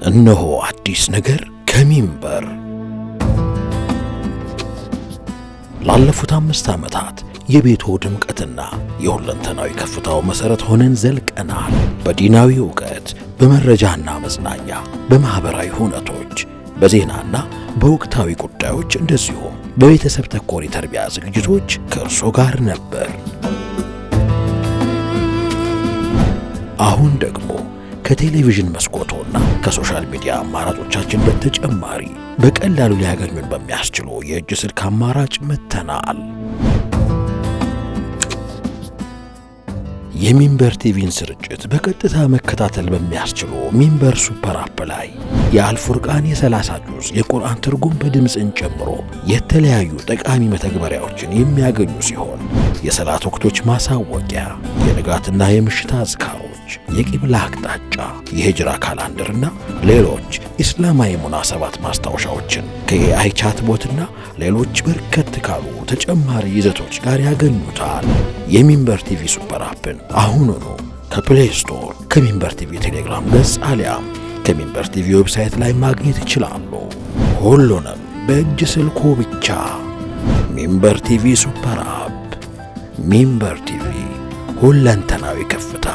እነሆ አዲስ ነገር ከሚንበር። ላለፉት 5 ዓመታት የቤቱ ድምቀትና የሁለንተናዊ ከፍታው መሰረት ሆነን ዘልቀናል። በዲናዊ ዕውቀት፣ በመረጃና መዝናኛ፣ በማህበራዊ ሁነቶች፣ በዜናና በወቅታዊ ጉዳዮች እንደዚሁም በቤተሰብ ተኮር የተርቢያ ዝግጅቶች ከእርሶ ጋር ነበር። አሁን ደግሞ ከቴሌቪዥን መስኮቶና ከሶሻል ሚዲያ አማራጮቻችን በተጨማሪ በቀላሉ ሊያገኙን በሚያስችሉ የእጅ ስልክ አማራጭ መጥተናል። የሚንበር ቲቪን ስርጭት በቀጥታ መከታተል በሚያስችሉ ሚንበር ሱፐር አፕ ላይ የአልፉርቃን የ30 ጁዝ የቁርአን ትርጉም በድምፅን ጨምሮ የተለያዩ ጠቃሚ መተግበሪያዎችን የሚያገኙ ሲሆን የሰላት ወቅቶች ማሳወቂያ፣ የንጋትና የምሽት አዝካሮች፣ የቂብላ አቅጣጫ፣ የሂጅራ ካላንደርና ሌሎች ኢስላማዊ ሙናሰባት ማስታወሻዎችን ከኤአይ ቻትቦትና ሌሎች በርከት ካሉ ተጨማሪ ይዘቶች ጋር ያገኙታል። የሚንበር ቲቪ ሱፐር አፕን አሁኑኑ ከፕሌይ ስቶር፣ ከሚንበር ቲቪ ቴሌግራም ገጽ አሊያም ከሚንበር ቲቪ ዌብሳይት ላይ ማግኘት ይችላሉ። ሁሉንም በእጅ ስልኮ ብቻ። ሚንበር ቲቪ ሱፐር አፕ። ሚንበር ቲቪ፣ ሁለንተናዊ ከፍታ።